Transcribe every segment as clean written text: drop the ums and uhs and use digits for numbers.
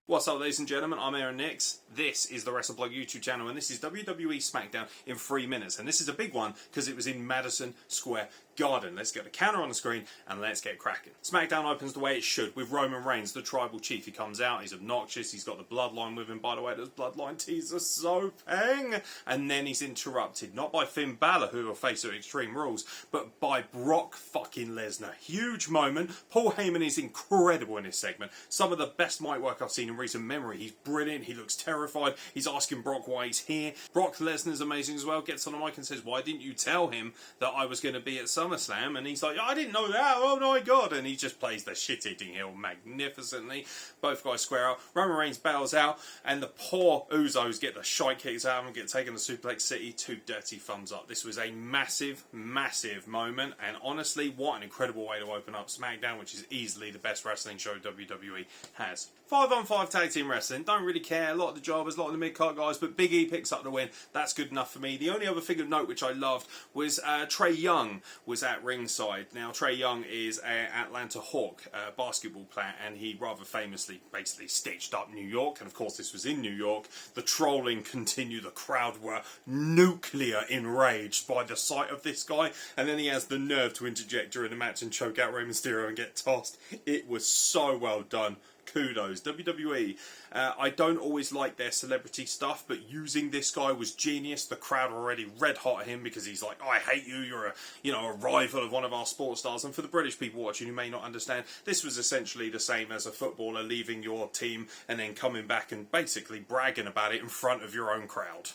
What's up, ladies and gentlemen, I'm Aaron Nix. This is the Wrestle YouTube channel, and this is WWE Smackdown in 3 minutes. And this is a big one because it was in Madison Square Garden. Let's get the counter on the screen and let's get cracking. Smackdown opens the way it should with Roman Reigns, the tribal chief. He comes out, he's obnoxious, he's got the bloodline with him. By the way, those bloodline tees are so pang. And then he's interrupted, not by Finn Balor, who will face at Extreme Rules, but by Brock fucking Lesnar. Huge moment. Paul Heyman is incredible in this segment. Some of the best mic work I've seen in recent memory. He's brilliant, he looks terrified, he's asking Brock why he's here. Brock Lesnar's amazing as well, gets on the mic and says, why didn't you tell him that I was going to be at SummerSlam? And he's like, I didn't know that, oh my god. And he just plays the shit-eating heel magnificently. Both guys square up, Roman Reigns bails out, and the poor Usos get the shite kicks out of him, get taken to Suplex City. 2 dirty thumbs up. This was a massive, massive moment, and honestly, what an incredible way to open up SmackDown, which is easily the best wrestling show WWE has. 5-on-5 tag team wrestling, don't really care, a lot of the jobbers, a lot of the mid-card guys, but Big E picks up the win. That's good enough for me. The only other thing of note which I loved was Trey Young was at ringside. Now, Trey Young is an Atlanta Hawk basketball player, and he rather famously basically stitched up New York, and of course this was in New York. The trolling continued, the crowd were nuclear enraged by the sight of this guy, and then he has the nerve to interject during the match and choke out Rey Mysterio and get tossed. It was so well done. Kudos. WWE. I don't always like their celebrity stuff, but using this guy was genius. The crowd were already red hot at him because he's like, oh, I hate you, you're a rival of one of our sports stars. And for the British people watching who may not understand, this was essentially the same as a footballer leaving your team and then coming back and basically bragging about it in front of your own crowd.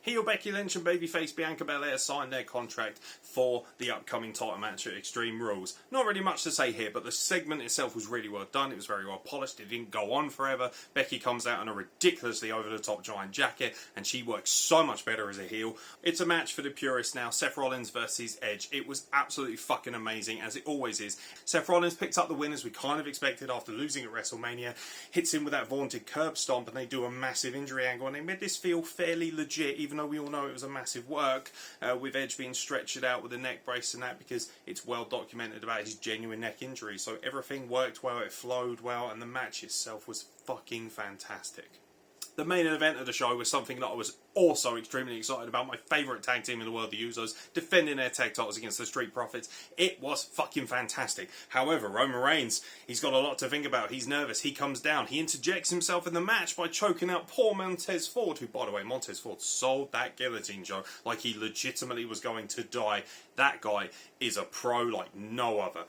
Heel Becky Lynch and babyface Bianca Belair signed their contract for the upcoming title match at Extreme Rules. Not really much to say here, but the segment itself was really well done. It was very well polished. It didn't go on forever. Becky comes out in a ridiculously over-the-top giant jacket, and she works so much better as a heel. It's a match for the purists now. Seth Rollins versus Edge. It was absolutely fucking amazing, as it always is. Seth Rollins picks up the win as we kind of expected after losing at WrestleMania. Hits him with that vaunted curb stomp, and they do a massive injury angle, and they made this feel fairly legit, even though we all know it was a massive work, with Edge being stretched out with a neck brace and that, because it's well documented about his genuine neck injury. So everything worked well, it flowed well, and the match itself was fucking fantastic. The main event of the show was something that I was also extremely excited about. My favourite tag team in the world, the Usos, defending their tag titles against the Street Profits. It was fucking fantastic. However, Roman Reigns, he's got a lot to think about. He's nervous. He comes down. He interjects himself in the match by choking out poor Montez Ford, who, by the way, Montez Ford sold that guillotine joke like he legitimately was going to die. That guy is a pro like no other.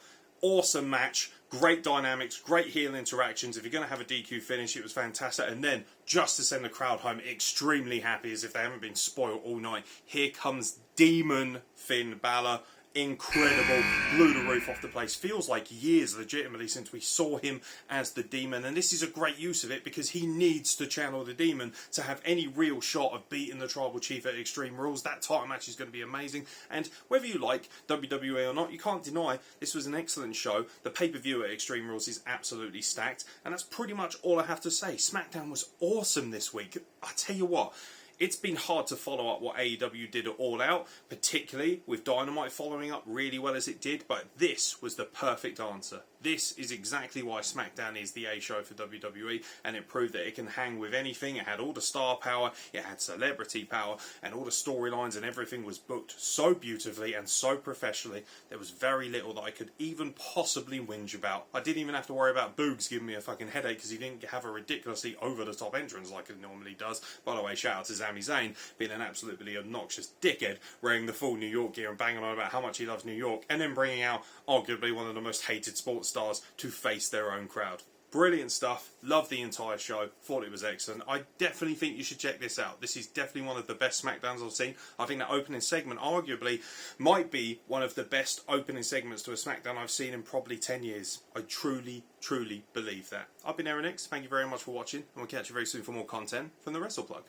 Awesome match, great dynamics, great heel interactions. If you're going to have a DQ finish, it was fantastic. And then, just to send the crowd home extremely happy, as if they haven't been spoiled all night, here comes Demon Finn Balor. Incredible, blew the roof off the place. Feels like years legitimately since we saw him as the Demon, and this is a great use of it because he needs to channel the Demon to have any real shot of beating the Tribal Chief at Extreme Rules. That title match is going to be amazing, and whether you like WWE or not, you can't deny this was an excellent show. The pay-per-view at Extreme Rules is absolutely stacked, and that's pretty much all I have to say. SmackDown was awesome this week. I tell you what, it's been hard to follow up what AEW did at All Out, particularly with Dynamite following up really well as it did, but this was the perfect answer. This is exactly why SmackDown is the A show for WWE, and it proved that it can hang with anything. It had all the star power, it had celebrity power, and all the storylines and everything was booked so beautifully and so professionally. There was very little that I could even possibly whinge about. I didn't even have to worry about Boogs giving me a fucking headache because he didn't have a ridiculously over-the-top entrance like it normally does. By the way, shout out to Sami Zayn being an absolutely obnoxious dickhead, wearing the full New York gear and banging on about how much he loves New York, and then bringing out arguably one of the most hated sports stars to face their own crowd. Brilliant stuff. Loved the entire show. Thought it was excellent. I definitely think you should check this out. This is definitely one of the best SmackDowns I've seen. I think that opening segment arguably might be one of the best opening segments to a SmackDown I've seen in probably 10 years. I truly, truly believe that. I've been Aaron Nix. Thank you very much for watching, and we'll catch you very soon for more content from the Wrestle Plug.